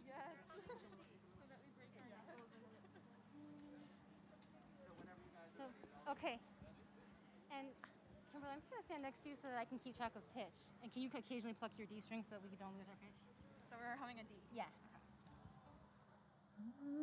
Yes. So that we break our ankles and So, okay. And Kimberly, I'm just going to stand next to you so that I can keep track of pitch. And can you occasionally pluck your D string so that we don't lose our pitch? so we're humming a D. Yeah. One last phrase.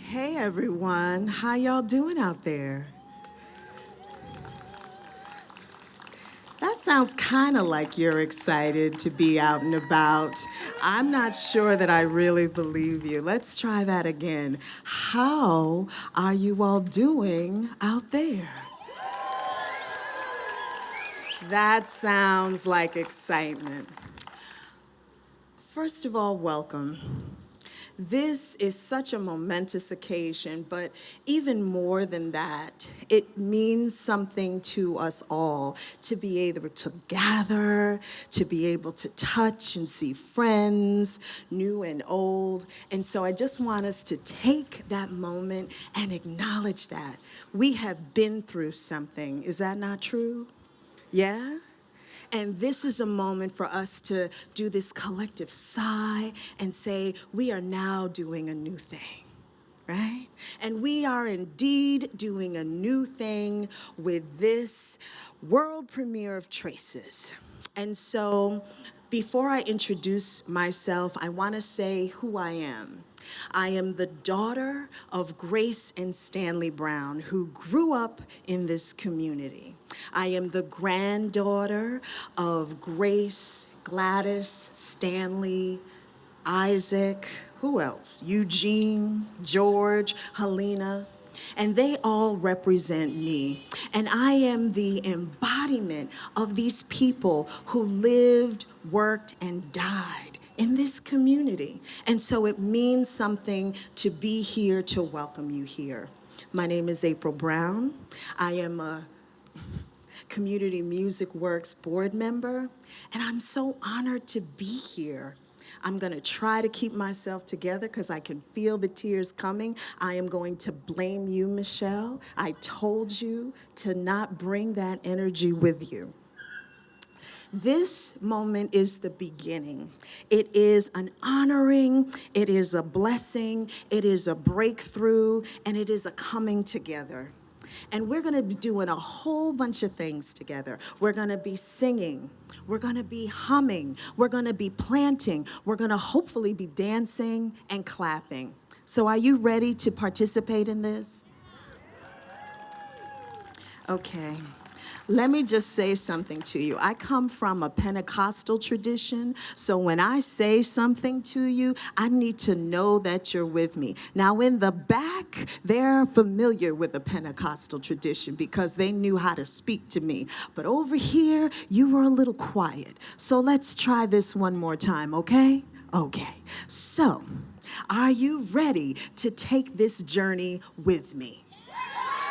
Hey everyone, how y'all doing out there? That sounds kind of like you're excited to be out and about. I'm not sure that I really believe you. Let's try that again. How are you all doing out there? That sounds like excitement. First of all, welcome. This is such a momentous occasion, but even more than that, it means something to us all to be able to gather, to be able to touch and see friends, new and old. And so I just want us to take that moment and acknowledge that. We have been through something. Is that not true? Yeah? And this is a moment for us to do this collective sigh and say, we are now doing a new thing, right? And we are indeed doing a new thing with this world premiere of Traces. And so before I introduce myself, I want to say who I am. I am the daughter of Grace and Stanley Brown, who grew up in this community. I am the granddaughter of Grace, Gladys, Stanley, Isaac, who else? Eugene, George, Helena. And they all represent me. And I am the embodiment of these people who lived, worked, and died in this community. And so it means something to be here to welcome you here. My name is April Brown. I am a Community MusicWorks board member, and I'm so honored to be here. I'm gonna try to keep myself together because I can feel the tears coming. I am going to blame you, Michelle. I told you to not bring that energy with you. This moment is the beginning. It is an honoring, it is a blessing, it is a breakthrough, and it is a coming together. And we're gonna be doing a whole bunch of things together. We're gonna be singing, we're gonna be humming, we're gonna be planting, we're gonna hopefully be dancing and clapping. So are you ready to participate in this? Okay. Let me just say something to you. I come from a Pentecostal tradition, so when I say something to you, I need to know that you're with me. Now, in the back, they're familiar with the Pentecostal tradition because they knew how to speak to me. But over here, you were a little quiet. So let's try this one more time, okay? Okay. So, are you ready to take this journey with me?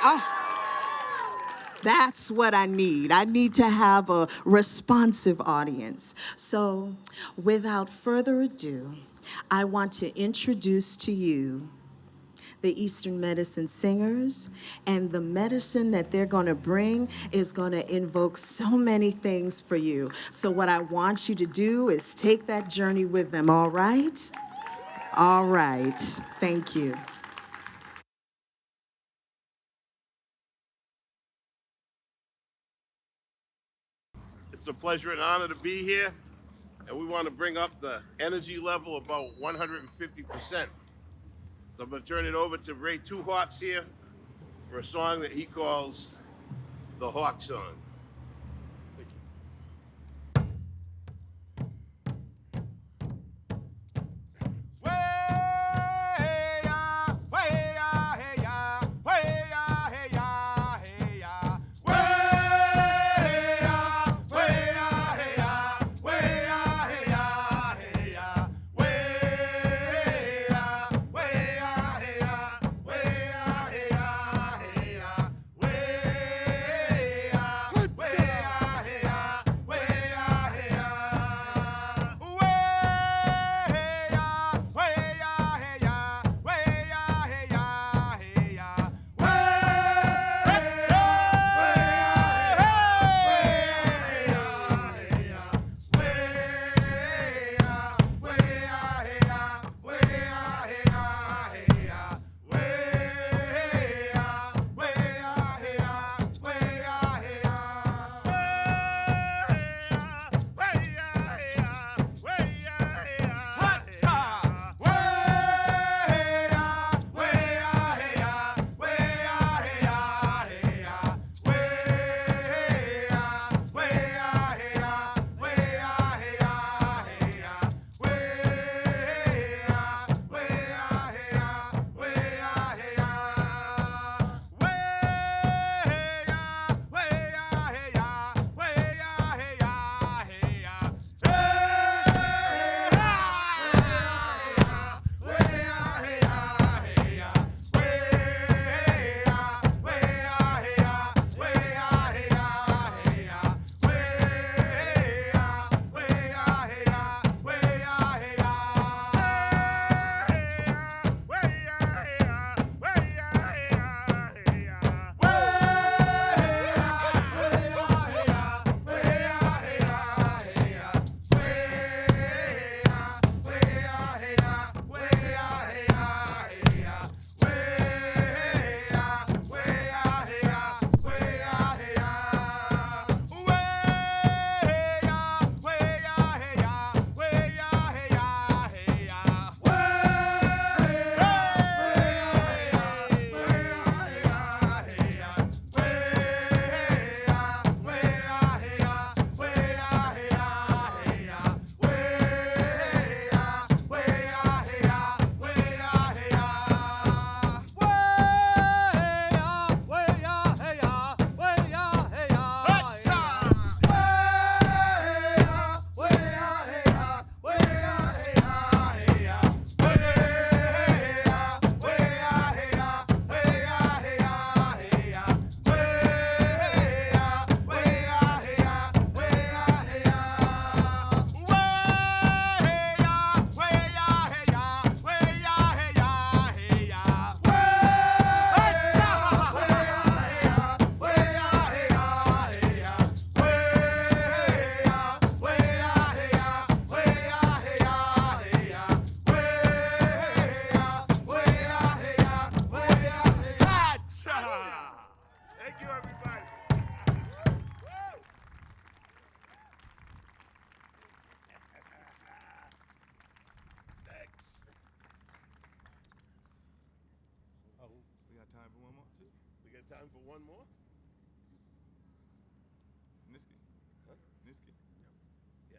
Oh. That's what I need. I need to have a responsive audience. So, without further ado, I want to introduce to you the Eastern Medicine Singers, and the medicine that they're going to bring is going to invoke so many things for you. So what I want you to do is take that journey with them, all right? All right. Thank you. It's a pleasure and honor to be here, and we want to bring up the energy level about 150%. So I'm going to turn it over to Ray Two Hawks here for a song that he calls the Hawk Song. Thank you. Hey! time for one more, too. We got time for one more? Niski. Huh? Niski. Yeah.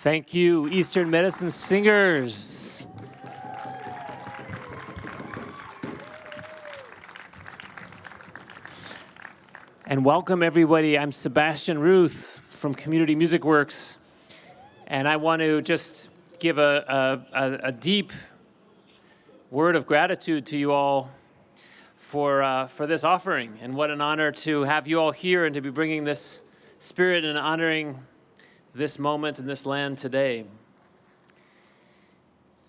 Thank you, Eastern Medicine Singers. And welcome, everybody. I'm Sebastian Ruth from Community MusicWorks. And I want to just give a deep word of gratitude to you all for this offering. And what an honor to have you all here and to be bringing this spirit and honoring this moment in this land today.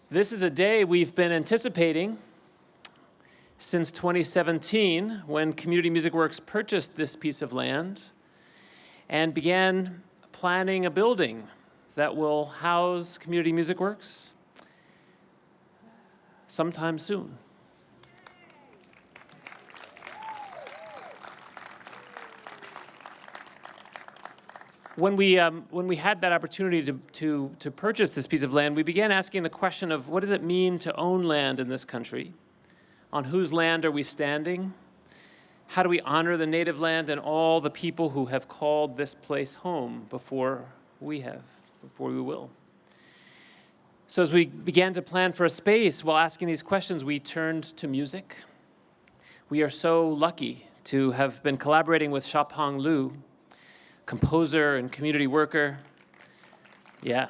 This is a day we've been anticipating since 2017, when Community MusicWorks purchased this piece of land and began planning a building that will house Community MusicWorks sometime soon. When we had that opportunity to purchase this piece of land, we began asking the question of what does it mean to own land in this country? On whose land are we standing? How do we honor the native land and all the people who have called this place home before we will? So as we began to plan for a space while asking these questions, we turned to music. We are so lucky to have been collaborating with Shaw Pong Liu, composer and community worker. Yeah.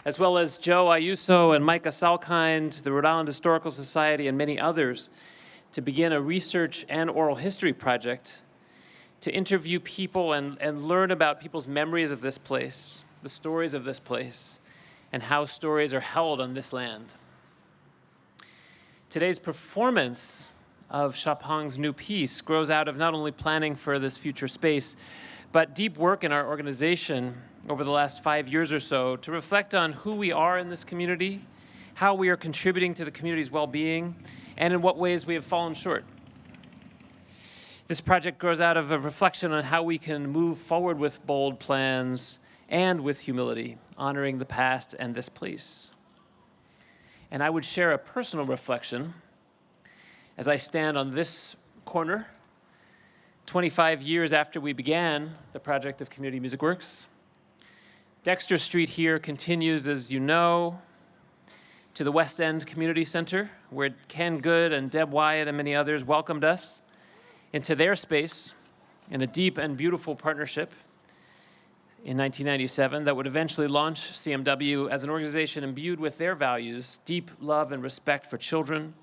As well as Joe Ayuso and Micah Salkind, the Rhode Island Historical Society, and many others, to begin a research and oral history project to interview people and learn about people's memories of this place, the stories of this place, and how stories are held on this land. Today's performance of Shaw Pong's new piece grows out of not only planning for this future space, but deep work in our organization over the last 5 years or so to reflect on who we are in this community, how we are contributing to the community's well-being, and in what ways we have fallen short. This project grows out of a reflection on how we can move forward with bold plans and with humility, honoring the past and this place. And I would share a personal reflection as I stand on this corner, 25 years after we began the project of Community MusicWorks. Dexter Street here continues, as you know, to the West End Community Center, where Ken Good and Deb Wyatt and many others welcomed us into their space in a deep and beautiful partnership in 1997 that would eventually launch CMW as an organization imbued with their values, deep love and respect for children,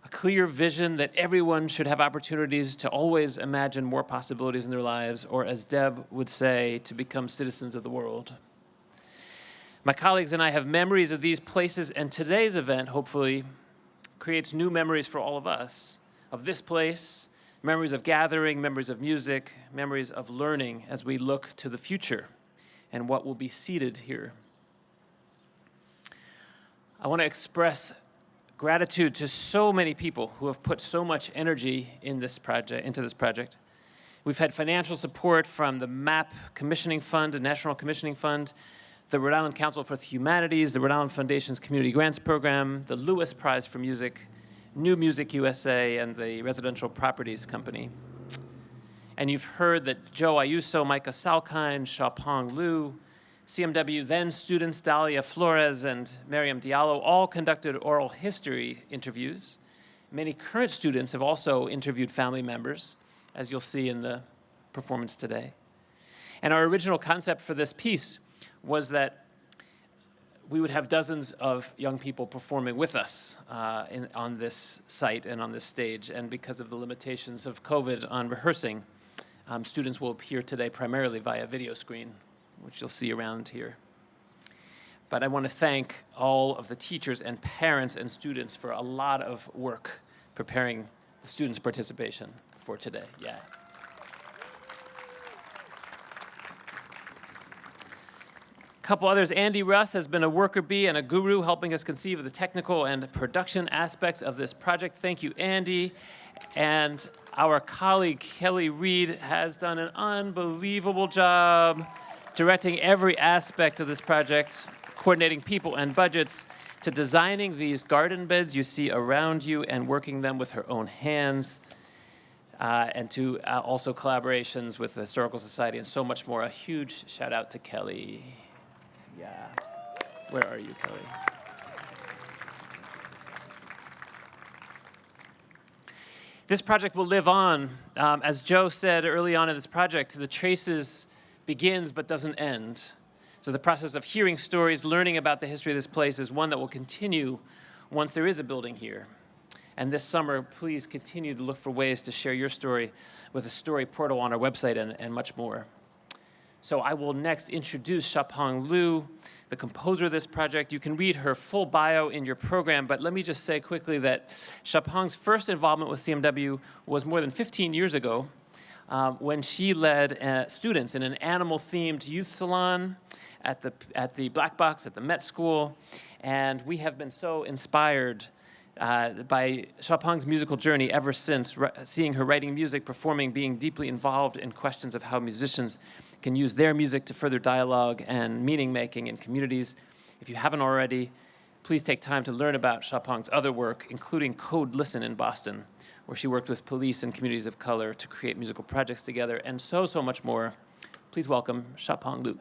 a clear vision that everyone should have opportunities to always imagine more possibilities in their lives, or as Deb would say, to become citizens of the world. My colleagues and I have memories of these places, and today's event, hopefully, creates new memories for all of us, of this place, memories of gathering, memories of music, memories of learning as we look to the future and what will be seated here. I want to express gratitude to so many people who have put so much energy into this project. We've had financial support from the MAP Commissioning Fund, the National Commissioning Fund, the Rhode Island Council for the Humanities, the Rhode Island Foundation's Community Grants Program, the Lewis Prize for Music, New Music USA, and the Residential Properties Company. And you've heard that Joe Ayuso, Micah Salkind, Shaw Pong Liu, CMW then students Dalia Flores and Miriam Diallo all conducted oral history interviews. Many current students have also interviewed family members, as you'll see in the performance today. And our original concept for this piece was that we would have dozens of young people performing with us on this site and on this stage. And because of the limitations of COVID on rehearsing, students will appear today primarily via video screen, which you'll see around here. But I want to thank all of the teachers and parents and students for a lot of work preparing the students' participation for today. Yeah. A couple others. Andy Russ has been a worker bee and a guru helping us conceive of the technical and production aspects of this project. Thank you, Andy. And our colleague, Kelly Reed, has done an unbelievable job directing every aspect of this project, coordinating people and budgets, to designing these garden beds you see around you and working them with her own hands, and to also collaborations with the Historical Society and so much more. A huge shout out to Kelly. Yeah. Where are you, Kelly? This project will live on. As Joe said early on in this project, the traces begins but doesn't end. So the process of hearing stories, learning about the history of this place is one that will continue once there is a building here. And this summer, please continue to look for ways to share your story with a story portal on our website and much more. So I will next introduce Shaw Pong Liu, the composer of this project. You can read her full bio in your program, but let me just say quickly that Shaw Pong's first involvement with CMW was more than 15 years ago, when she led students in an animal-themed youth salon at the Black Box at the Met School. And we have been so inspired by Shaw Pong's musical journey ever since, seeing her writing music, performing, being deeply involved in questions of how musicians can use their music to further dialogue and meaning-making in communities. If you haven't already, please take time to learn about Shaw Pong's other work, including Code Listen in Boston, where she worked with police and communities of color to create musical projects together, and so much more. Please welcome Shaw Pong Liu.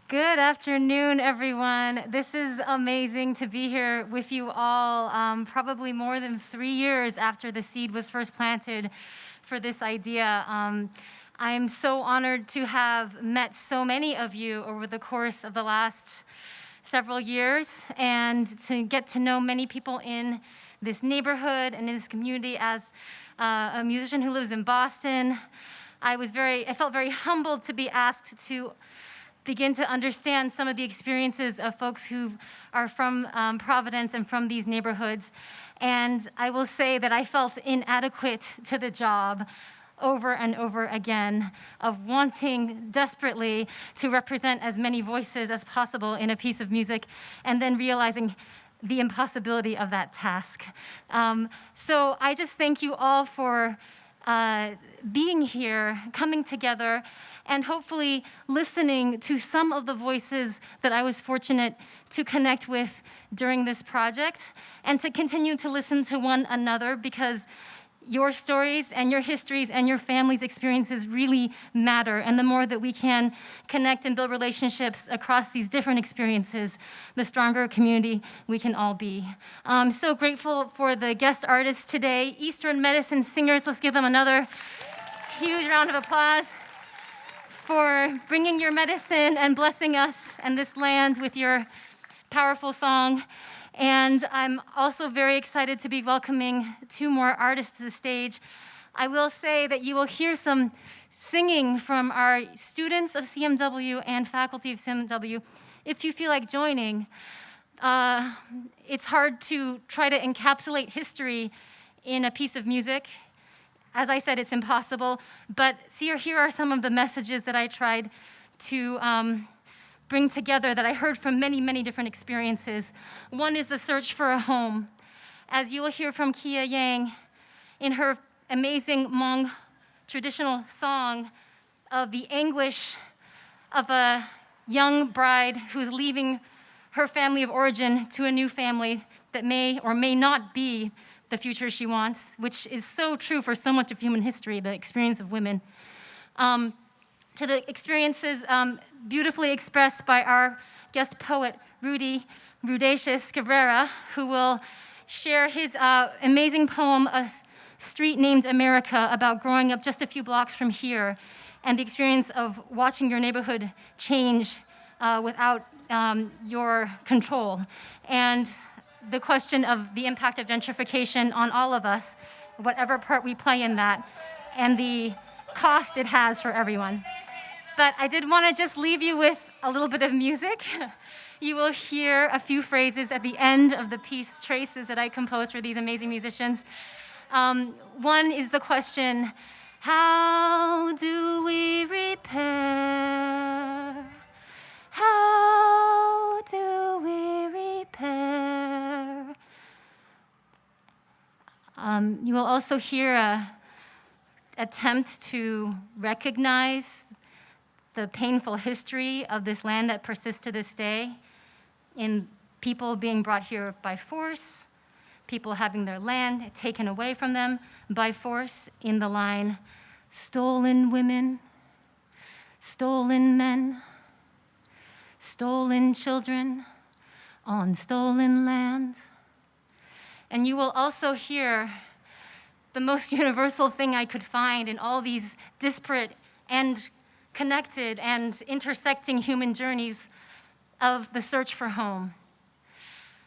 Good afternoon, everyone. This is amazing to be here with you all, probably more than 3 years after the seed was first planted for this idea. I'm so honored to have met so many of you over the course of the last several years and to get to know many people in this neighborhood and in this community. As a musician who lives in Boston, I felt very humbled to be asked to begin to understand some of the experiences of folks who are from Providence and from these neighborhoods. And I will say that I felt inadequate to the job over and over again of wanting desperately to represent as many voices as possible in a piece of music, and then realizing the impossibility of that task. So I just thank you all for being here, coming together, and hopefully listening to some of the voices that I was fortunate to connect with during this project, and to continue to listen to one another, because your stories and your histories and your family's experiences really matter. And the more that we can connect and build relationships across these different experiences, the stronger community we can all be. I'm so grateful for the guest artists today, Eastern medicine singers. Let's give them another huge round of applause for bringing your medicine and blessing us and this land with your powerful song. And I'm also very excited to be welcoming 2 more artists to the stage. I will say that you will hear some singing from our students of CMW and faculty of CMW. If you feel like joining, it's hard to try to encapsulate history in a piece of music. As I said, it's impossible. But here are some of the messages that I tried to bring together that I heard from many, many different experiences. One is the search for a home. As you will hear from Kia Yang in her amazing Hmong traditional song of the anguish of a young bride who's leaving her family of origin to a new family that may or may not be the future she wants, which is so true for so much of human history, the experience of women. To the experiences beautifully expressed by our guest poet, Rudy Cabrera, who will share his amazing poem, A Street Named America, about growing up just a few blocks from here and the experience of watching your neighborhood change without your control. And the question of the impact of gentrification on all of us, whatever part we play in that, and the cost it has for everyone. But I did want to just leave you with a little bit of music. You will hear a few phrases at the end of the piece, traces that I composed for these amazing musicians. One is the question, how do we repair? How do we repair? You will also hear an attempt to recognize the painful history of this land that persists to this day, in people being brought here by force, people having their land taken away from them by force, in the line, stolen women, stolen men, stolen children on stolen land. And you will also hear the most universal thing I could find in all these disparate and connected and intersecting human journeys of the search for home.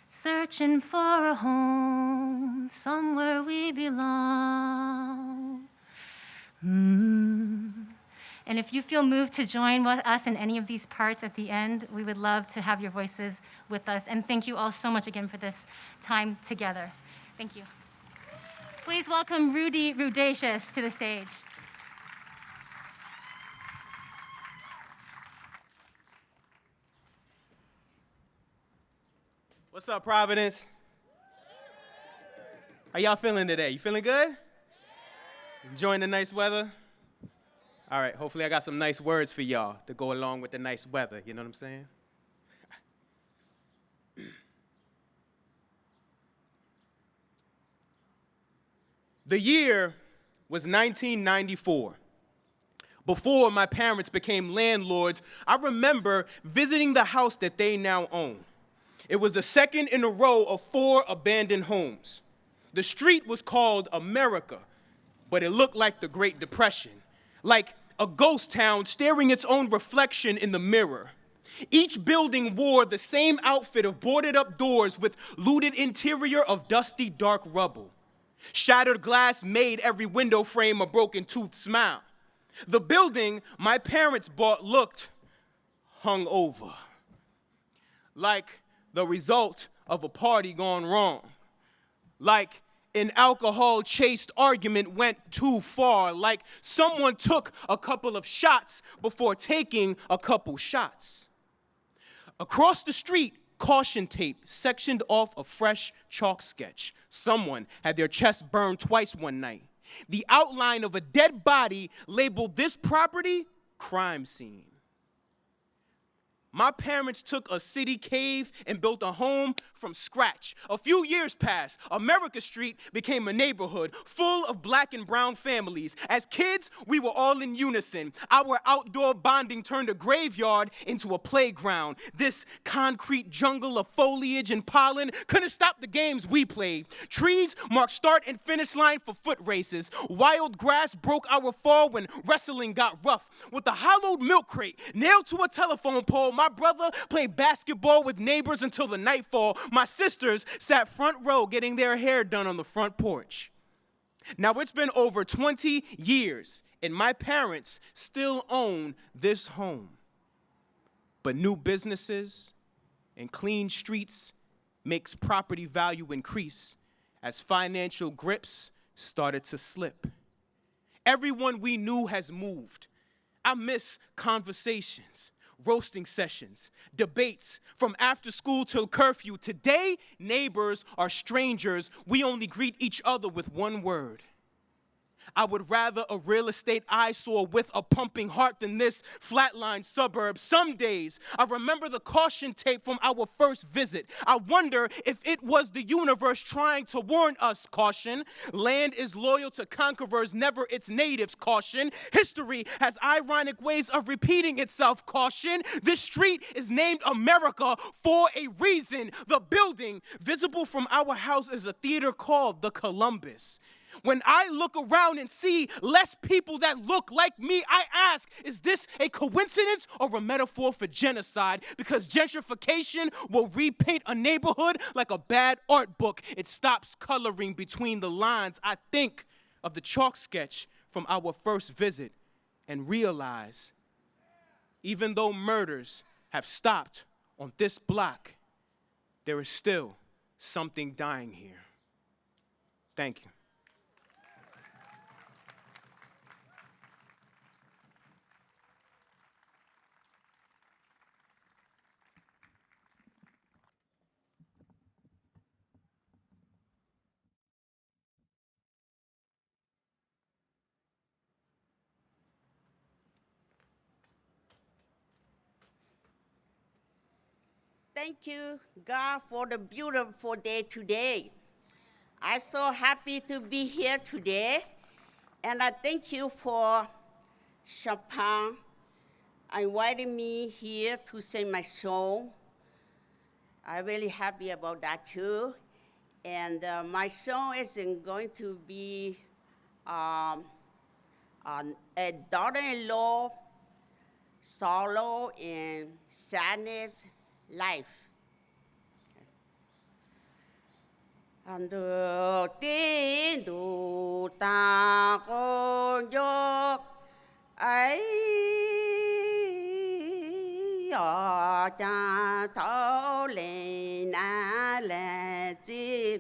Searching for a home, somewhere we belong. And if you feel moved to join with us in any of these parts at the end, we would love to have your voices with us. And thank you all so much again for this time together. Thank you. Please welcome Rudy Rudacious to the stage. What's up, Providence? How y'all feeling today? You feeling good? Enjoying the nice weather? All right, hopefully I got some nice words for y'all to go along with the nice weather, you know what I'm saying? The year was 1994. Before my parents became landlords, I remember visiting the house that they now own. It was the second in a row of 4 abandoned homes. The street was called America, but it looked like the Great Depression, like a ghost town staring its own reflection in the mirror. Each building wore the same outfit of boarded up doors with looted interior of dusty, dark rubble. Shattered glass made every window frame a broken tooth smile. The building my parents bought looked hungover, like the result of a party gone wrong, like an alcohol-chased argument went too far, like someone took a couple of shots before taking a couple shots. Across the street, caution tape sectioned off a fresh chalk sketch. Someone had their chest burned twice one night. The outline of a dead body labeled this property crime scene. My parents took a city cave and built a home from scratch. A few years passed. America Street became a neighborhood full of black and brown families. As kids, we were all in unison. Our outdoor bonding turned a graveyard into a playground. This concrete jungle of foliage and pollen couldn't stop the games we played. Trees marked start and finish line for foot races. Wild grass broke our fall when wrestling got rough. With a hollowed milk crate nailed to a telephone pole, my brother played basketball with neighbors until the nightfall. My sisters sat front row getting their hair done on the front porch. Now it's been over 20 years, and my parents still own this home. But new businesses and clean streets makes property value increase as financial grips started to slip. Everyone we knew has moved. I miss conversations, roasting sessions, debates from after school till curfew. Today, neighbors are strangers. We only greet each other with one word. I would rather a real estate eyesore with a pumping heart than this flatline suburb. Some days, I remember the caution tape from our first visit. I wonder if it was the universe trying to warn us, caution. Land is loyal to conquerors, never its natives, caution. History has ironic ways of repeating itself, caution. This street is named America for a reason. The building visible from our house is a theater called the Columbus. When I look around and see less people that look like me, I ask, is this a coincidence or a metaphor for genocide? Because gentrification will repaint a neighborhood like a bad art book. It stops coloring between the lines. I think of the chalk sketch from our first visit and realize, even though murders have stopped on this block, there is still something dying here. Thank you. Thank you, God, for the beautiful day today. I'm so happy to be here today, and I thank you for Shaw Pong inviting me here to sing my song. I'm really happy about that too. And my song is going to be a daughter-in-law sorrow and sadness life. And tin đủ ta con yo ấy ở cha thấu lên na lệ chi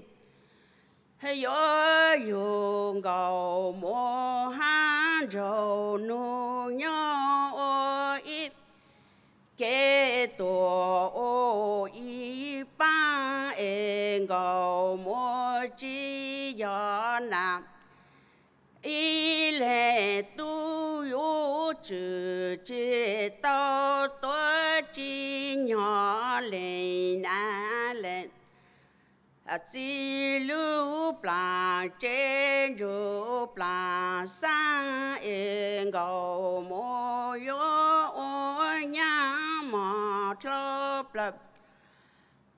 yo yung cầu mo han râu nu nhớ ít kế tổ ô y ba en cầu mo chi yo nam y lệ tu yu chữ chế tao tôi chi nhỏ lên na lên chỉ lưu plan trên lưu plan sang en cầu mo yo nhà mà thấp lập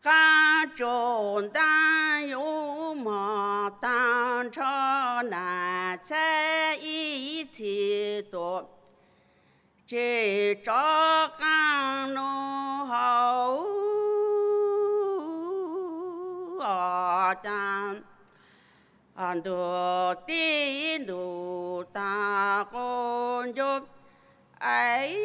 ca trồn tan yu mà tan cho na sẽ ý chỉ tổ chỉ cho càng nó hậu ở trong anh được tin đủ ta con giúp ấy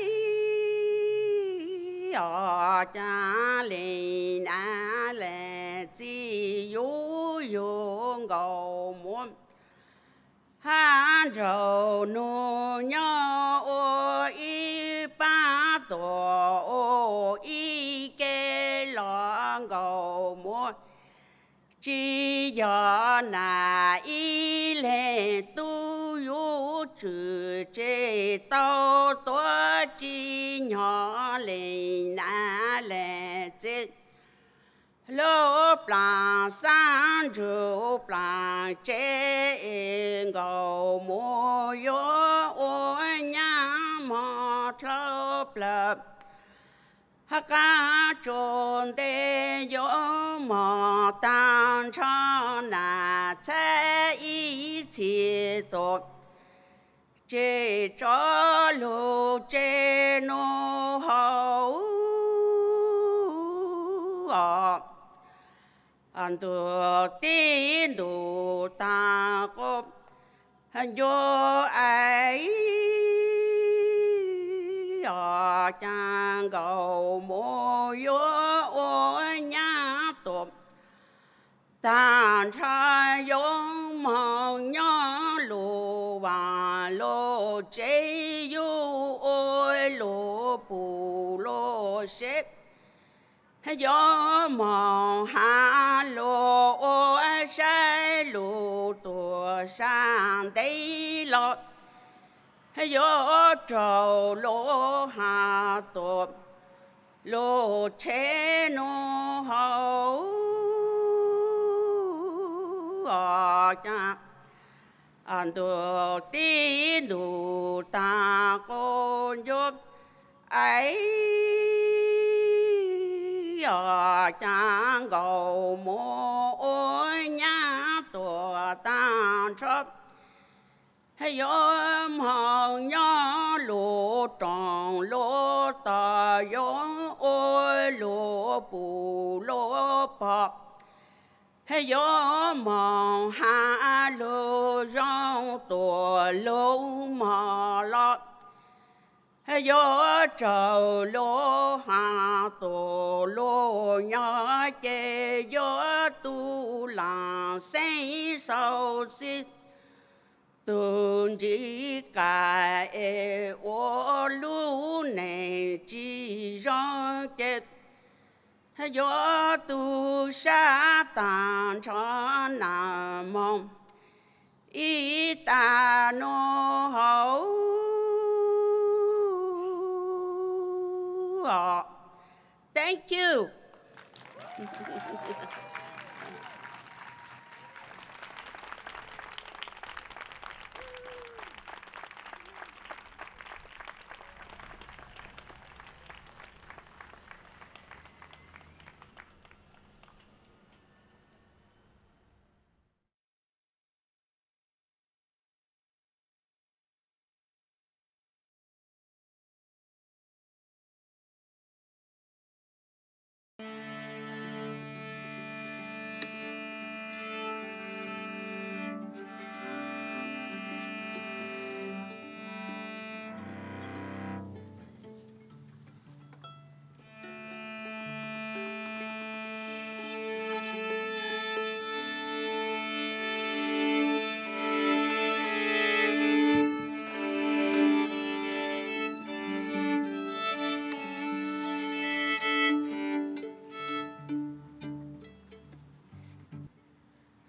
ở cha lên á lệ chỉ yu yu cầu muốn han râu nu nhớ ô y ba tổ ô y kê lo cầu muốn chỉ do na y lệ tu yu chữ chế tao tôi chỉ nhỏ lên na lệ chế lô plan san rô plan chế ngầu mô yo ô nhà mò thấp lập ca trồn đê yo mò tan cho na chế ý chỉ tổ chế cho lô chế nô hậu anh được tin đủ ta có yo ấy ở trang cầu mô yo ô nhà tổ tan cha yong mong nhớ lô và lô chế yu ôi lô bù lô xếp gió mong hà lô ô sai lô tùa sang đây lọ gió trầu lô hà tổ lô chế nô hậu ở cha anh được tin đủ ta con giúp ấy ở cha cầu mô ôi nhà tổ tan chấp yếm hằng nhớ lô tròn lô tà yếm ôi lô bù lô bạc yếm hằng hạ lô rong tổ lô mà lọt yếm trầu lô hạ tổ lô nhớ chê yếm tu làng xây sâu xích tuần chỉ cả ô lũ này chỉ rong chết gió tu sa tàn cho nam mong y ta nô hậu thank you.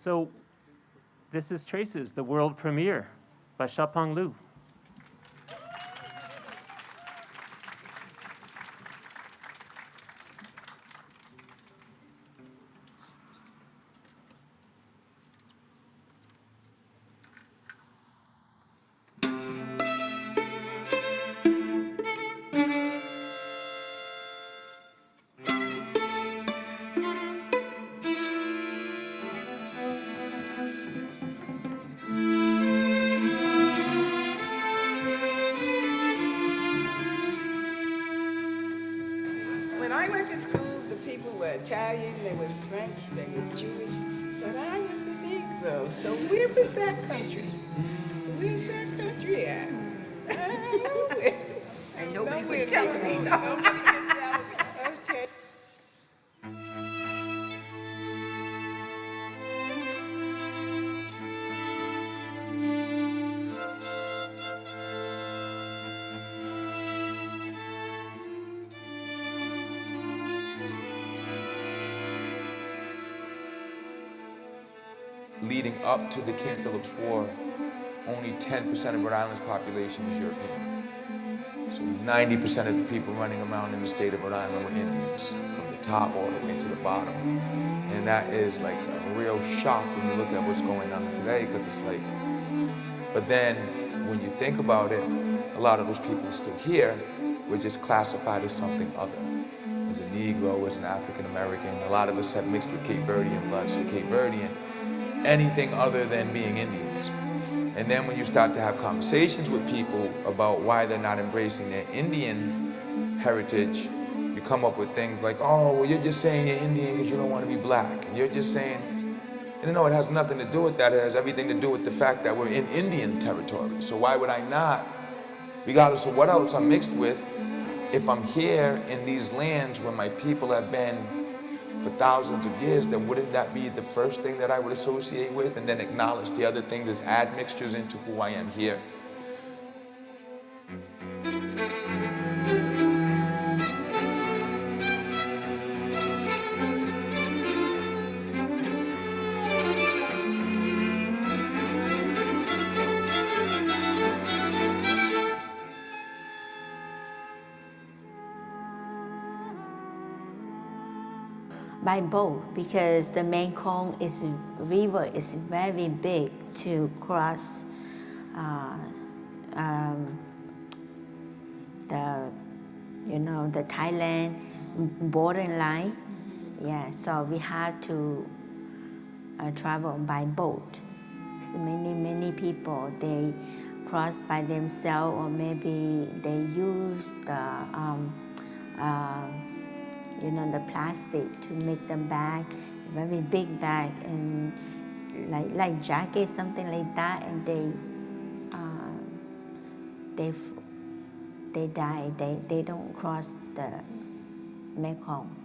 So this is Traces, the world premiere by Shaw Pong Liu. When I went to school, the people were Italian, they were French, they were Jewish, but I was a Negro. So where was that country? Where's that country at? And nobody would tell me. Nobody would tell me. Okay. Leading up to the King Philip's War, only 10% of Rhode Island's population was European. So 90% of the people running around in the state of Rhode Island were Indians, from the top all the way to the bottom. And that is like a real shock when you look at what's going on today, because it's like, but then when you think about it, a lot of those people still here were just classified as something other. As a Negro, as an African American, a lot of us have mixed with Cape Verdean blood, so Cape Verdean, anything other than being Indians. And then when you start to have conversations with people about why they're not embracing their Indian heritage, you come up with things like, oh, well, you're just saying you're Indian because you don't want to be black. And you're just saying, you know, it has nothing to do with that. It has everything to do with the fact that we're in Indian territory. So why would I not, regardless of what else I'm mixed with, if I'm here in these lands where my people have been for thousands of years, then wouldn't that be the first thing that I would associate with, and then acknowledge the other things as admixtures into who I am here? By boat, because the Mekong river is very big to cross the Thailand borderline. Yeah, so we had to travel by boat. So many people, they cross by themselves, or maybe they use the plastic to make them bag, very big bag, and like jacket, something like that, and they die. They don't cross the Mekong.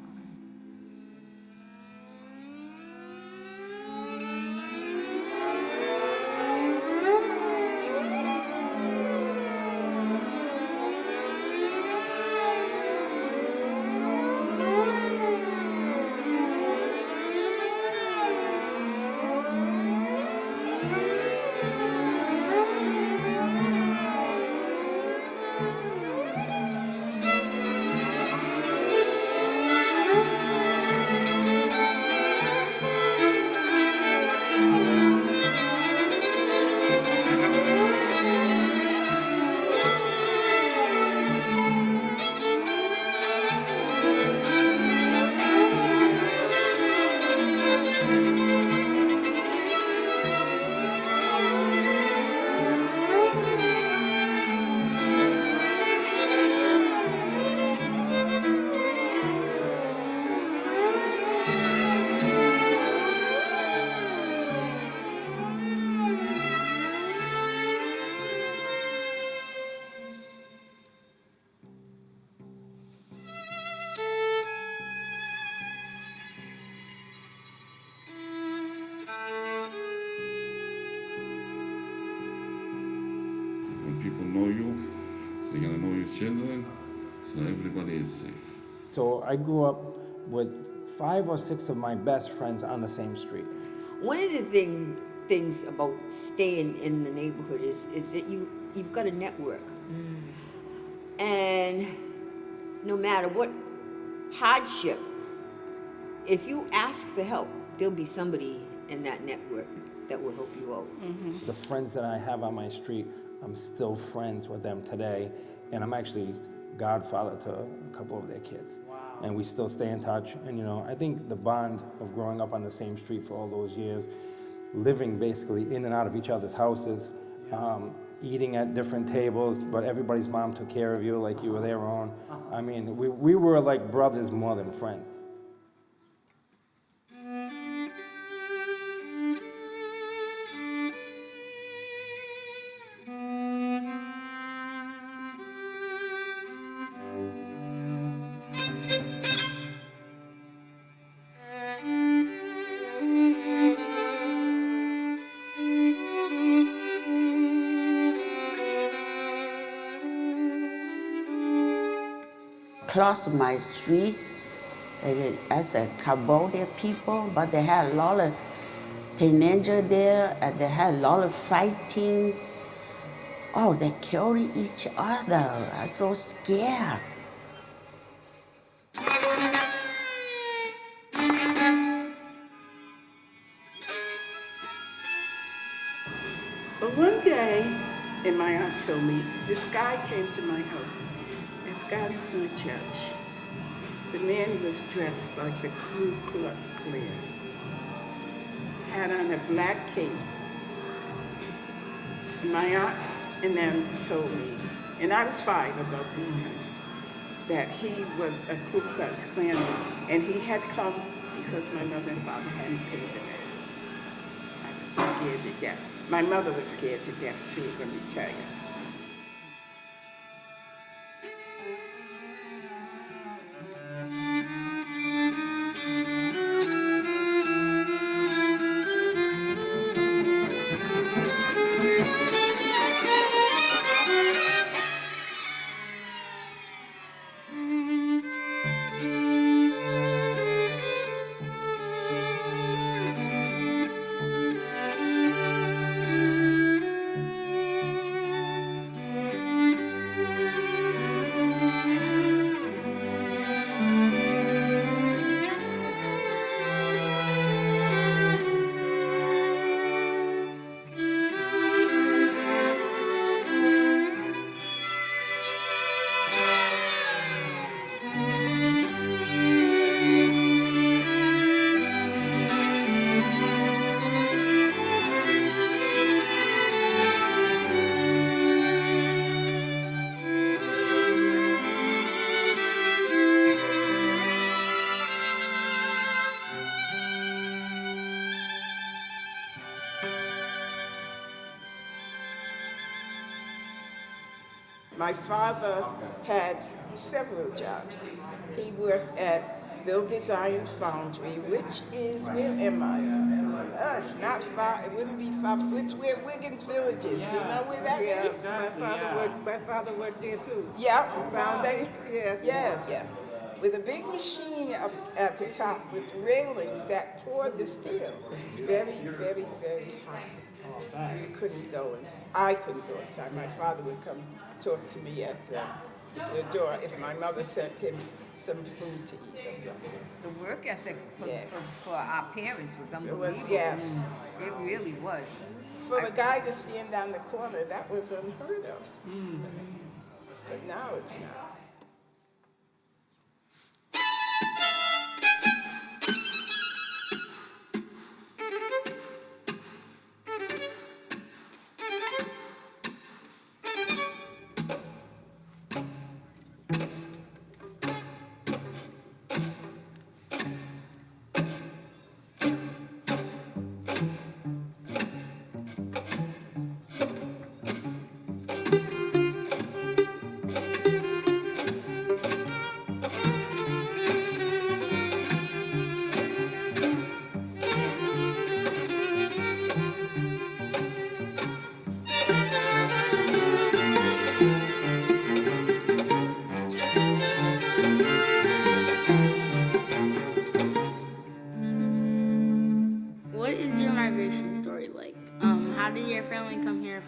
know you, so you're gonna know your children, so everybody is safe. So I grew up with 5 or 6 of my best friends on the same street. One of the things about staying in the neighborhood is that you've got a network. And no matter what hardship, if you ask for help, there'll be somebody in that network that will help you out. The friends that I have on my street, I'm still friends with them today, and I'm actually godfather to a couple of their kids. Wow. And we still stay in touch, and I think the bond of growing up on the same street for all those years, living basically in and out of each other's houses, eating at different tables, but everybody's mom took care of you like you were their own. I mean, we were like brothers more than friends. Across my street, as a Cambodia people, but they had a lot of teenagers there, and they had a lot of fighting. Oh, they killed each other. I'm so scared. But one day, and my aunt told me, this guy came to my house. This guy was no judge. The man was dressed like the Ku Klux Klan. Had on a black cape. And my aunt and them told me, and I was 5 about this time, that he was a Ku Klux Klanman, and he had come because my mother and father hadn't paid the rent. I was scared to death. My mother was scared to death too, let me tell you. My father had several jobs. He worked at Builders Iron Foundry, which is, where am I? It's not far, it wouldn't be far, it's where Wiggins Village is. Do you know where that is? Exactly. My father worked there too. Yeah. Yeah. Yes. Yeah. With a big machine up at the top with railings that poured the steel. Very, very, very hot. You couldn't go inside. I couldn't go inside. My father would come talk to me at the door if my mother sent him some food to eat or something. The work ethic for our parents was unbelievable. It was, yes. It really was. For the guy to stand down the corner, that was unheard of. But now it's not.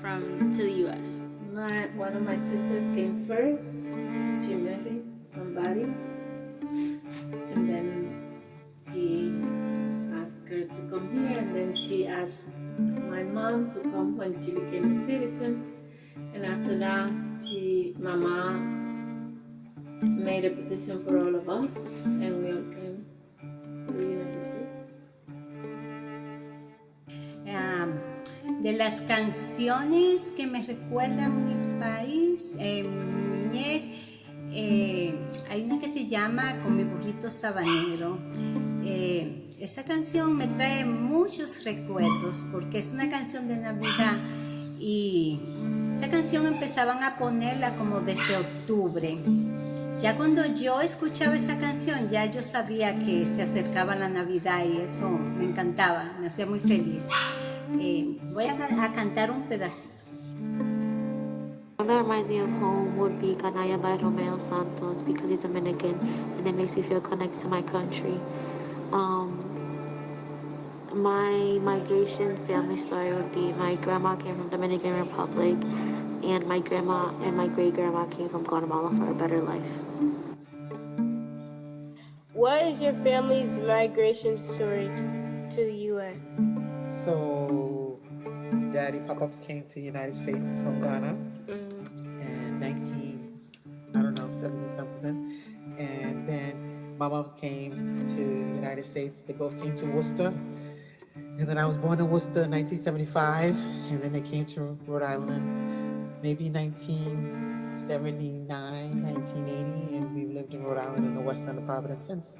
to the U.S.? One of my sisters came first. She married somebody, and then he asked her to come here, and then she asked my mom to come when she became a citizen. And after that, my mom made a petition for all of us, and we all came to the United States. De las canciones que me recuerdan mi país, mi niñez, hay una que se llama Con mi burrito sabanero. Esa canción me trae muchos recuerdos porque es una canción de Navidad y esa canción empezaban a ponerla como desde octubre. Ya cuando yo escuchaba esa canción, ya yo sabía que se acercaba la Navidad y eso me encantaba, me hacía muy feliz. Voy a cantar un pedacito. One that reminds me of home would be Canalla by Romeo Santos because he's Dominican and it makes me feel connected to my country. My migrations family story would be my grandma came from Dominican Republic and my grandma and my great-grandma came from Guatemala for a better life. What is your family's migration story to the U.S.? So, Daddy Pop-Ups came to the United States from Ghana in 70-something. And then my moms came to the United States. They both came to Worcester. And then I was born in Worcester in 1975. And then they came to Rhode Island maybe 1979, 1980. And we've lived in Rhode Island in the west end of Providence since.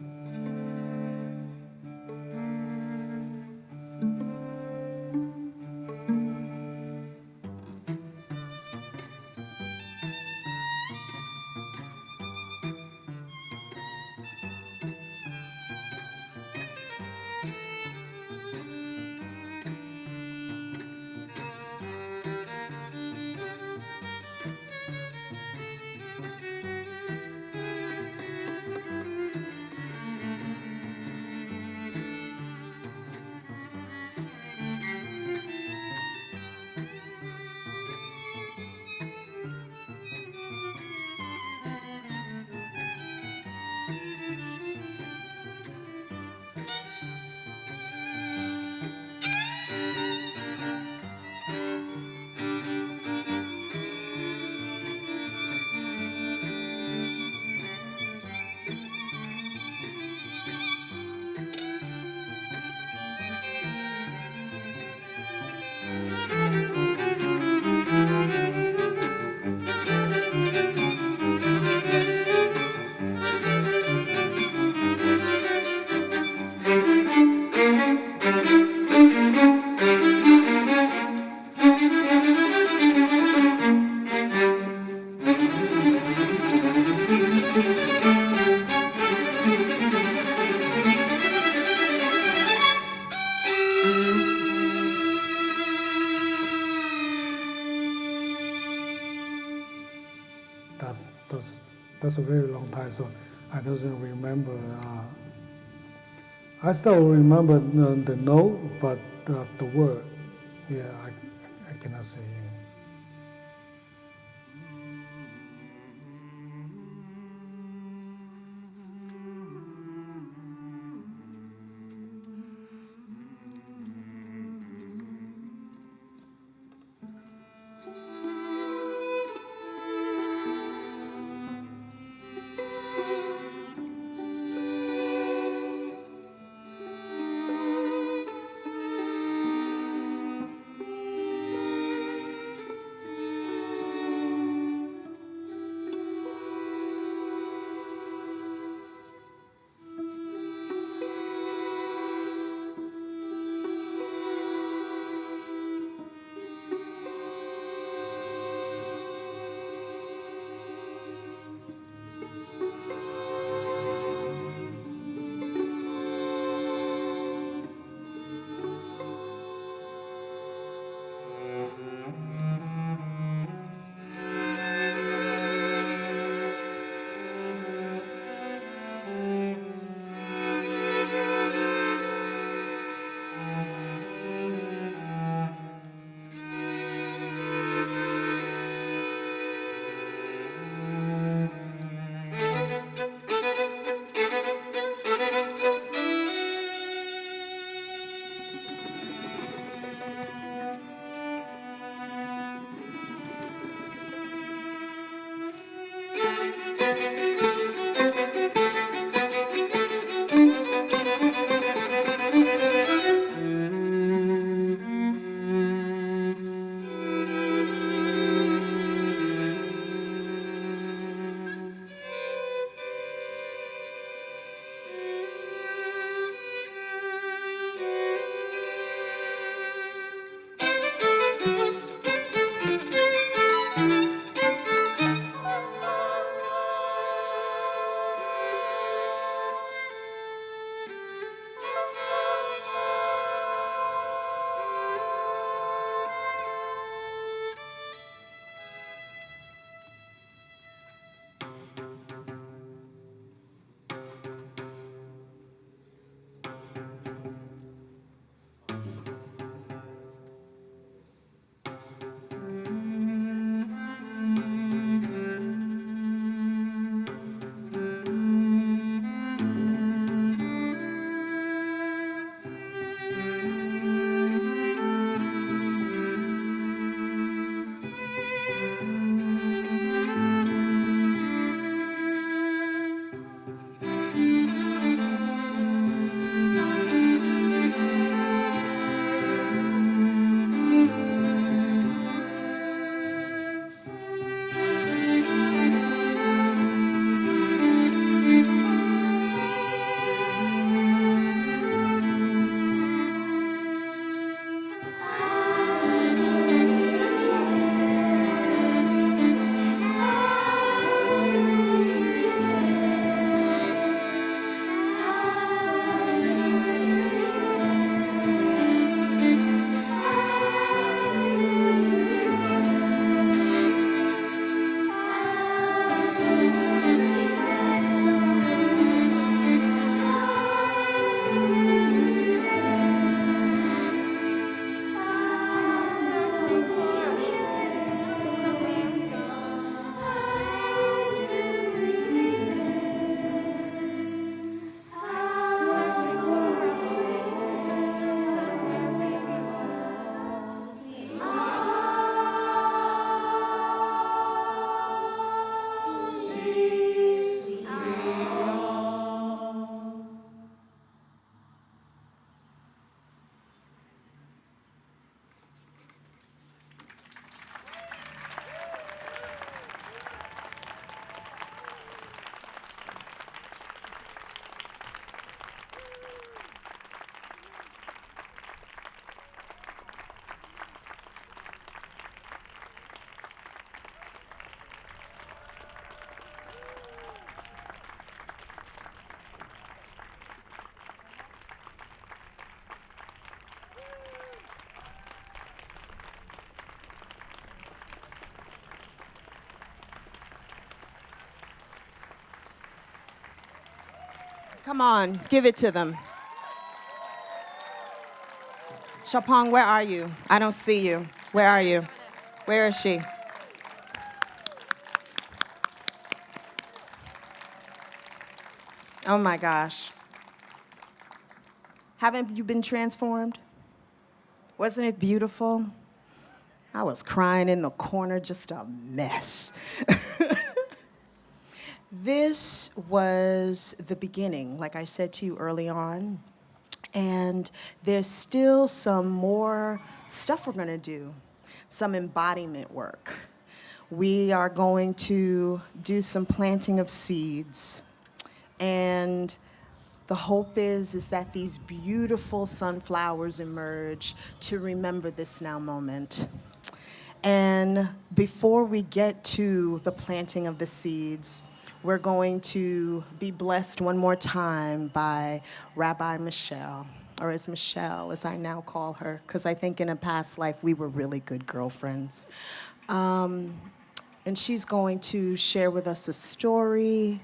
That's a very long time, so I don't remember. I still remember the note, but the word, yeah, I cannot say. Come on, give it to them. Shaw Pong, where are you? I don't see you. Where are you? Where is she? Oh my gosh. Haven't you been transformed? Wasn't it beautiful? I was crying in the corner, just a mess. This was the beginning, like I said to you early on, and there's still some more stuff we're gonna do, some embodiment work. We are going to do some planting of seeds, and the hope is that these beautiful sunflowers emerge to remember this now moment. And before we get to the planting of the seeds, we're going to be blessed one more time by Rabbi Michelle, or as Michelle, as I now call her, because I think in a past life we were really good girlfriends. And she's going to share with us a story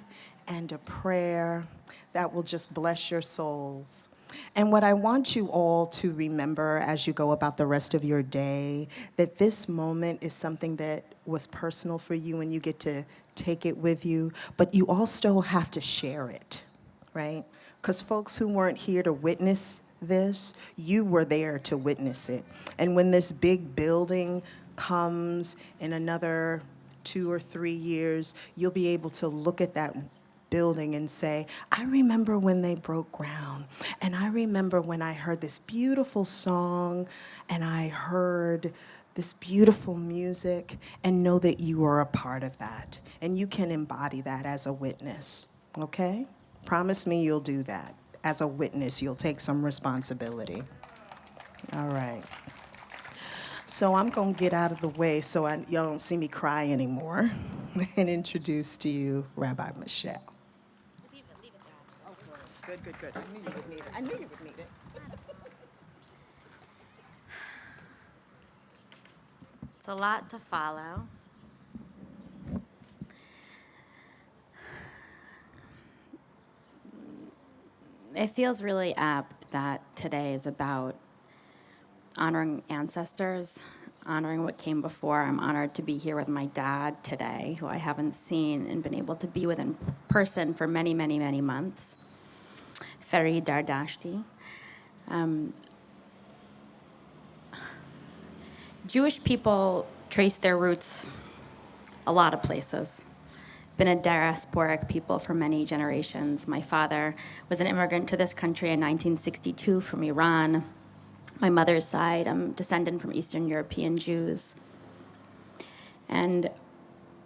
and a prayer that will just bless your souls. And what I want you all to remember as you go about the rest of your day, that this moment is something that was personal for you and you get to take it with you, but you also have to share it, right? Because folks who weren't here to witness this, you were there to witness it. And when this big building comes in another 2 or 3 years, you'll be able to look at that building and say, I remember when they broke ground, and I remember when I heard this beautiful song, and I heard this beautiful music, and know that you are a part of that, and you can embody that as a witness, okay? Promise me you'll do that. As a witness, you'll take some responsibility. All right. So I'm gonna get out of the way so y'all don't see me cry anymore and introduce to you Rabbi Michelle. Good. I knew you would need it. I knew you would need it. It's a lot to follow. It feels really apt that today is about honoring ancestors, honoring what came before. I'm honored to be here with my dad today, who I haven't seen and been able to be with in person for many, many, many months. Dardashti. Jewish people trace their roots a lot of places. Been a diasporic people for many generations. My father was an immigrant to this country in 1962 from Iran. My mother's side, I'm descendant from Eastern European Jews. And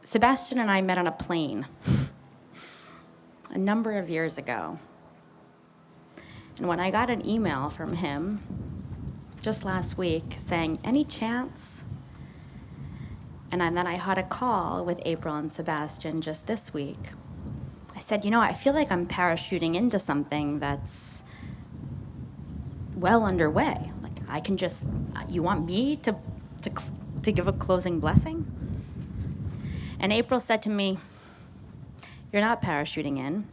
Sebastian and I met on a plane a number of years ago. And when I got an email from him just last week saying, any chance? And then I had a call with April and Sebastian just this week. I said, I feel like I'm parachuting into something that's well underway. Like, I can just, you want me to give a closing blessing? And April said to me, you're not parachuting in.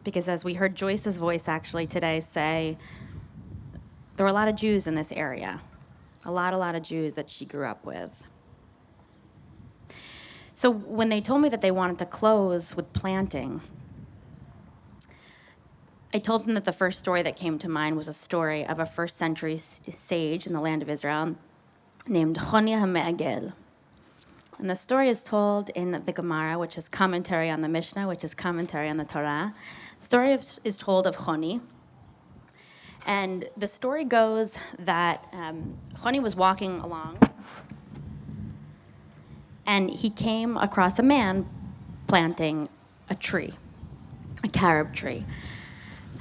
Because as we heard Joyce's voice actually today say, there were a lot of Jews in this area. A lot of Jews that she grew up with. So when they told me that they wanted to close with planting, I told them that the first story that came to mind was a story of a first century sage in the land of Israel named Choni HaMe'agel. And the story is told in the Gemara, which is commentary on the Mishnah, which is commentary on the Torah. The story is told of Choni. And the story goes that Choni was walking along, and he came across a man planting a tree, a carob tree.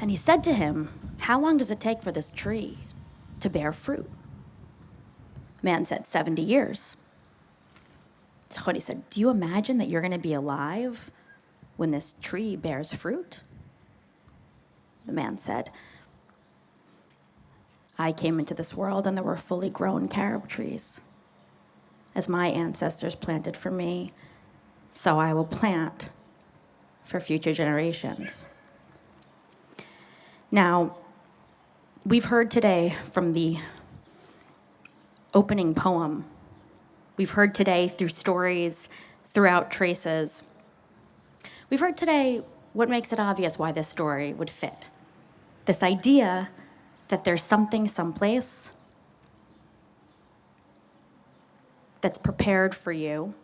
And he said to him, how long does it take for this tree to bear fruit? The man said, 70 years. Choni said, do you imagine that you're going to be alive when this tree bears fruit? The man said, I came into this world and there were fully grown carob trees. As my ancestors planted for me, so I will plant for future generations. Now, we've heard today from the opening poem. We've heard today through stories, throughout traces. We've heard today what makes it obvious why this story would fit. This idea that there's something someplace that's prepared for you,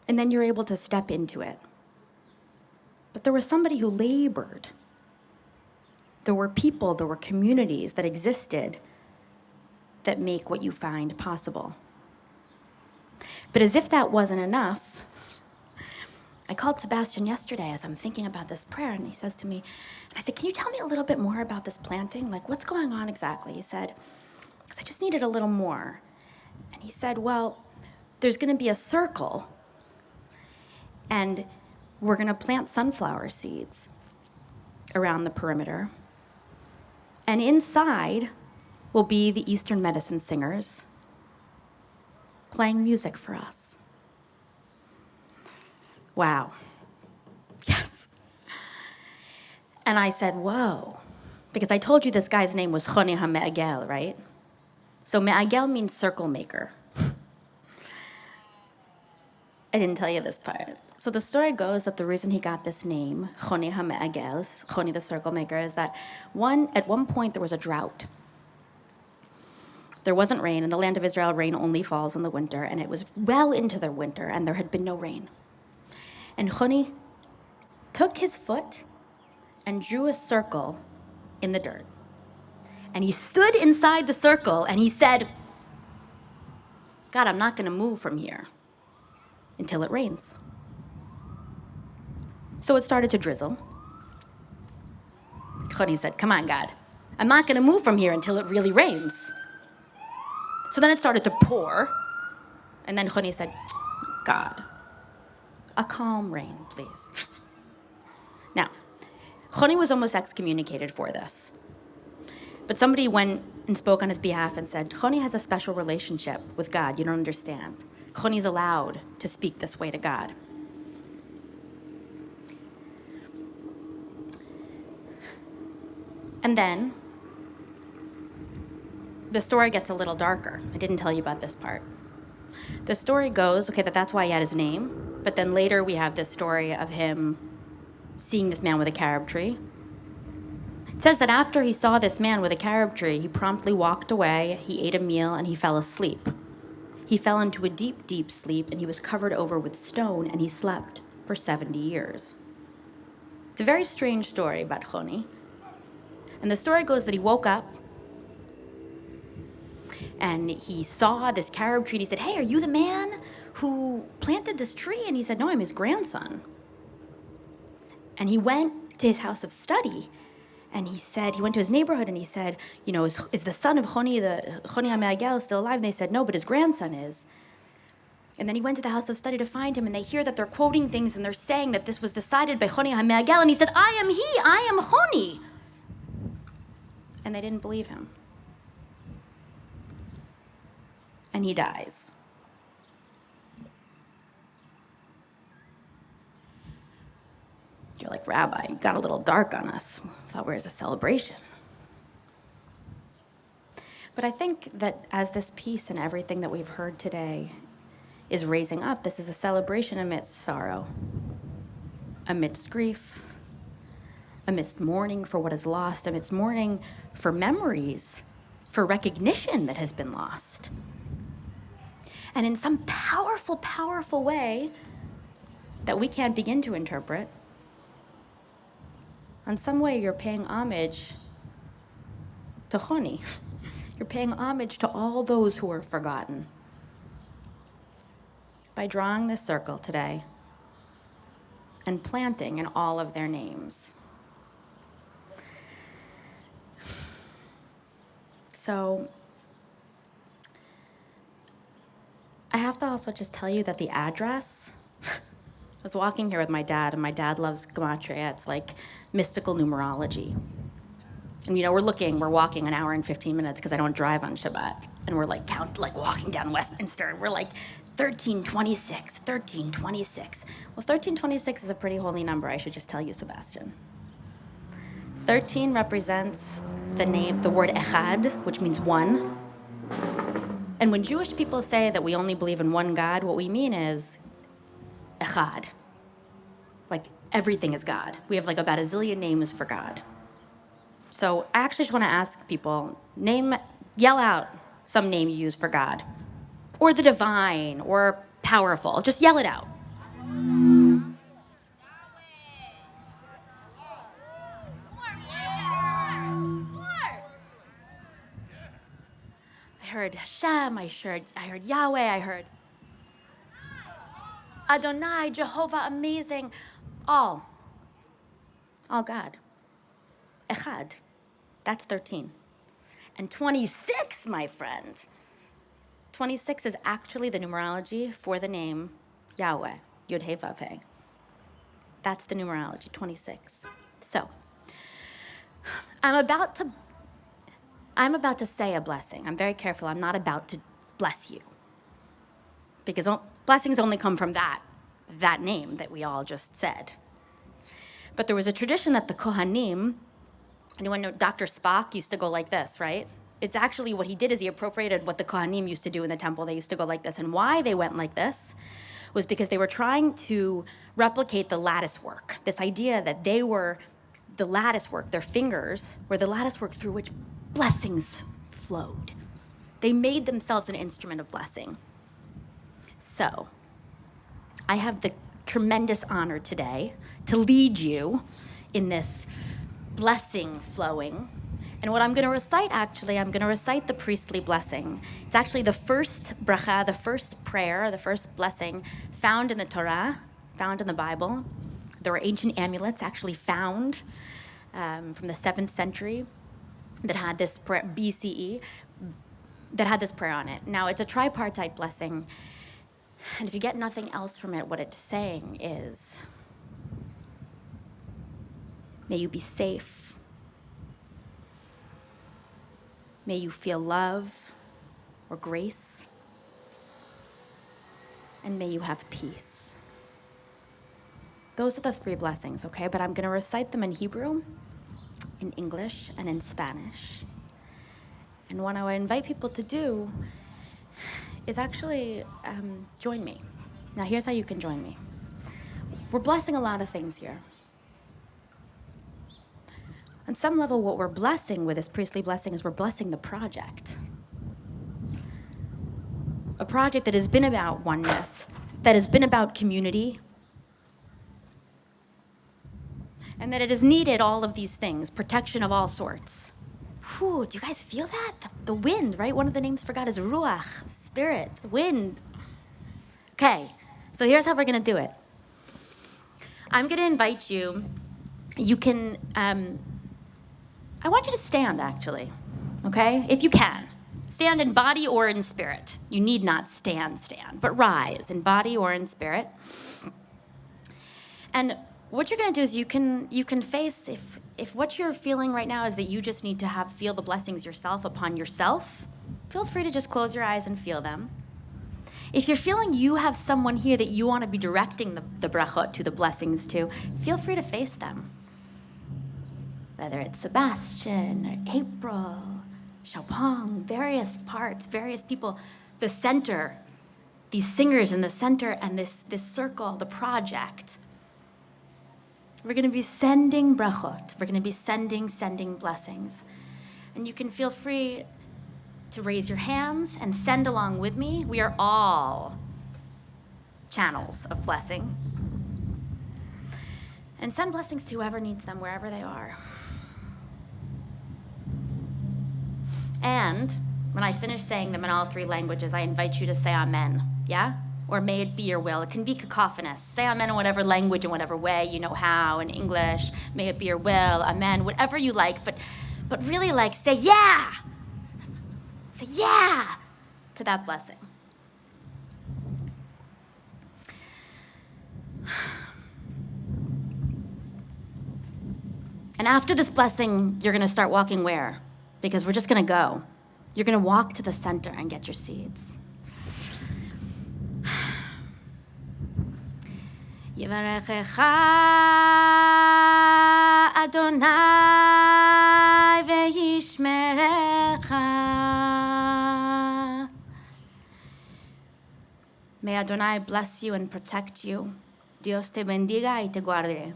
and then you're able to step into it. But there was somebody who labored. There were people, there were communities that existed that make what you find possible. But as if that wasn't enough, I called Sebastian yesterday as I'm thinking about this prayer, and he says to me, and I said, can you tell me a little bit more about this planting? Like, what's going on exactly? He said, because I just needed a little more. And he said, well, there's going to be a circle, and we're going to plant sunflower seeds around the perimeter. And inside will be the Eastern medicine singers playing music for us. Wow. Yes. And I said, whoa. Because I told you this guy's name was Choni HaMe'agel, right? So Me'agel means circle maker. I didn't tell you this part. So the story goes that the reason he got this name, Choni HaMe'agel, Choni the circle maker, is that at one point there was a drought. There wasn't rain. In the land of Israel, rain only falls in the winter, and it was well into the winter, and there had been no rain. And Choni took his foot and drew a circle in the dirt. And he stood inside the circle, and he said, God, I'm not going to move from here until it rains. So it started to drizzle. Choni said, come on, God. I'm not going to move from here until it really rains. So then it started to pour. And then Choni said, God, a calm rain, please. Now, Choni was almost excommunicated for this. But somebody went and spoke on his behalf and said, Choni has a special relationship with God. You don't understand. Choni's allowed to speak this way to God. And then the story gets a little darker. I didn't tell you about this part. The story goes, okay, that's why he had his name, but then later we have this story of him seeing this man with a carob tree. It says that after he saw this man with a carob tree, he promptly walked away, he ate a meal, and he fell asleep. He fell into a deep, deep sleep, and he was covered over with stone, and he slept for 70 years. It's a very strange story about Choni. And the story goes that he woke up, and he saw this carob tree, and he said, hey, are you the man who planted this tree? And he said, no, I'm his grandson. And he went to his house of study, and he went to his neighborhood, and he said, is the son of Choni HaMe'agel still alive? And they said, no, but his grandson is. And then he went to the house of study to find him, and they hear that they're quoting things, and they're saying that this was decided by Choni HaMe'agel, and he said, I am he, I am Choni. And they didn't believe him. And he dies. You're like, Rabbi, you got a little dark on us. I thought we were as a celebration. But I think that as this piece and everything that we've heard today is raising up, this is a celebration amidst sorrow, amidst grief, amidst mourning for what is lost, amidst mourning for memories, for recognition that has been lost. And in some powerful, powerful way that we can't begin to interpret, in some way you're paying homage to Choni. You're paying homage to all those who are forgotten by drawing this circle today and planting in all of their names. So I have to also just tell you that the address, I was walking here with my dad, and my dad loves gematria. It's like mystical numerology. And we're walking an hour and 15 minutes because I don't drive on Shabbat. And we're walking down Westminster. We're like 1326, 1326. Well, 1326 is a pretty holy number, I should just tell you, Sebastian. 13 represents the word echad, which means one. And when Jewish people say that we only believe in one God, what we mean is echad. Like everything is God. We have like about a zillion names for God. So I actually just want to ask people, yell out some name you use for God, or the divine, or powerful. Just yell it out. I heard Hashem, I heard Yahweh, I heard Adonai, Jehovah, amazing. All God. Echad. That's 13. And 26, my friend. 26 is actually the numerology for the name Yahweh, Yud He Vav He. That's the numerology, 26. So, I'm about to say a blessing. I'm very careful. I'm not about to bless you. Because blessings only come from that name that we all just said. But there was a tradition that the Kohanim, anyone know Dr. Spock used to go like this, right? It's actually what he did is he appropriated what the Kohanim used to do in the temple. They used to go like this. And why they went like this was because they were trying to replicate the lattice work. This idea that they were the lattice work, their fingers were the lattice work through which blessings flowed. They made themselves an instrument of blessing. So, I have the tremendous honor today to lead you in this blessing flowing. And what I'm going to recite, I'm going to recite the priestly blessing. It's actually the first bracha, the first prayer, the first blessing found in the Torah, found in the Bible. There were ancient amulets actually found from the 7th century that had this prayer, BCE, that had this prayer on it. Now, it's a tripartite blessing. And if you get nothing else from it, what it's saying is, may you be safe. May you feel love or grace. And may you have peace. Those are the 3 blessings, okay? But I'm going to recite them in Hebrew, in English, and in Spanish. And what I would invite people to do is actually join me. Now, here's how you can join me. We're blessing a lot of things here. On some level, what we're blessing with this priestly blessing is we're blessing the project. A project that has been about oneness, that has been about community, and that it has needed all of these things, protection of all sorts. Whew, do you guys feel that? The wind, right? One of the names for God is Ruach, spirit, wind. Okay, so here's how we're gonna do it. I'm gonna invite you, I want you to stand actually, okay? If you can. Stand in body or in spirit. You need not stand, but rise in body or in spirit. And what you're gonna do is you can face, if what you're feeling right now is that you just need to feel the blessings yourself upon yourself, feel free to just close your eyes and feel them. If you're feeling you have someone here that you wanna be directing the brachot to, the blessings to, feel free to face them. Whether it's Sebastian, or April, Shaw Pong, various parts, various people, the center, these singers in the center, and this circle, the project. We're gonna be sending brachot. We're gonna be sending blessings. And you can feel free to raise your hands and send along with me. We are all channels of blessing. And send blessings to whoever needs them, wherever they are. And when I finish saying them in all 3 languages, I invite you to say amen, yeah? Or may it be your will. It can be cacophonous. Say amen in whatever language, in whatever way you know how, in English. May it be your will, amen, whatever you like, but really say yeah! Say yeah to that blessing. And after this blessing, you're gonna start walking where? Because we're just gonna go. You're gonna walk to the center and get your seeds. Yivarechecha Adonai May Adonai bless you and protect you. Dios te bendiga y te guarde.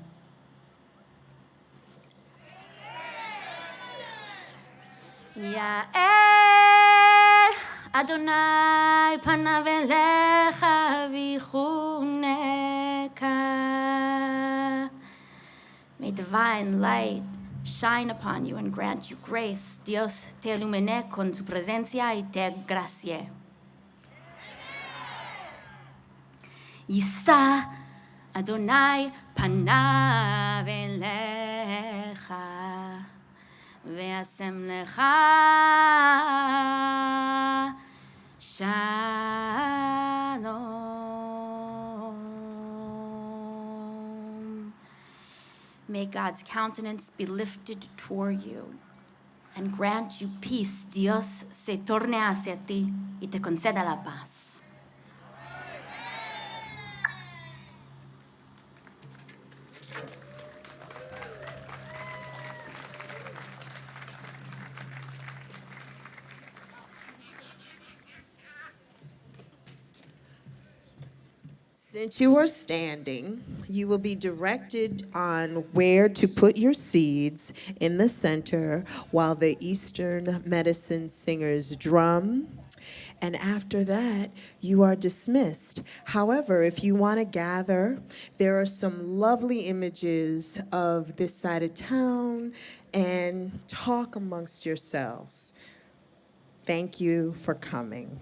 Ya'er Adonai panav elecha v'chuneka. May divine light shine upon you and grant you grace. Dios te ilumine con su presencia y te gracie. Yisa Adonai panav elecha ve'asem lecha shalom. May God's countenance be lifted toward you and grant you peace. Dios se torne hacia ti y te conceda la paz. Since you are standing, you will be directed on where to put your seeds in the center while the Eastern medicine singers drum. And after that, you are dismissed. However, if you want to gather, there are some lovely images of this side of town and talk amongst yourselves. Thank you for coming.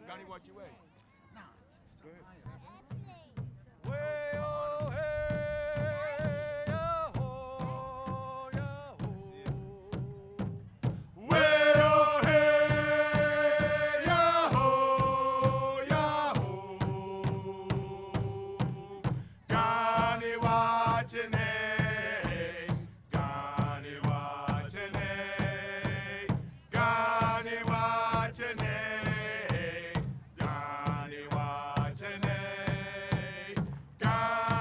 Donnie, watch your way. No, it's Go ahead. God.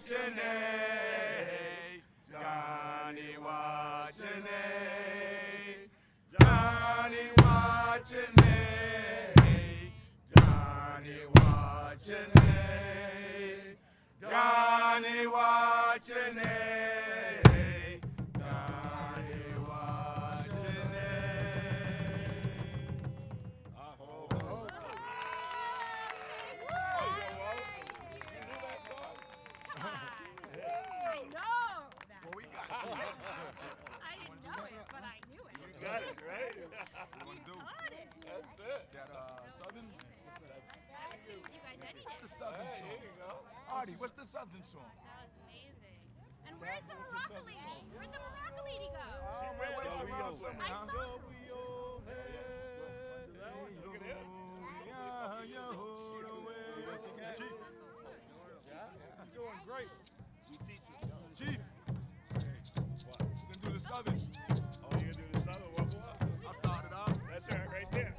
wachene, Johnny wachene, Johnny wachene, Johnny wachene, Johnny wachene, Johnny wachene. Well, we got you. I didn't know it, but I knew it. You got it, right? What do you do? That's it. That Southern? You guys edited. What's the Southern song? Here you go. Artie, what's the Southern song? That was amazing. And where's the Morocco lady? Where'd the Morocco lady go? She went way around somewhere. I saw her. Look at him. Chief. He's doing great. Chief. You can do the Southern. Oh, you can do the Southern one? I'll start it off. That's right there.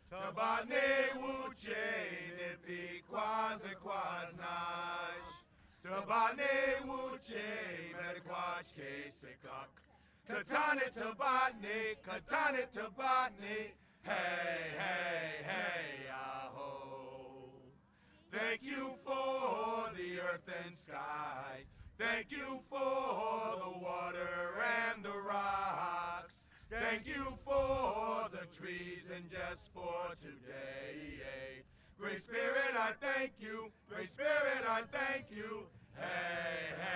Tabane wuche ne pi kwaze kwazna Tabane wuche, mediquach ke sekak. Tatane tabane, katane tabane. Hey, hey, hey, aho. Thank you for the earth and sky. Thank you for the water and the rocks. Thank you for the trees and just for today. Great Spirit, I thank you. Great Spirit, I thank you. Hey, hey.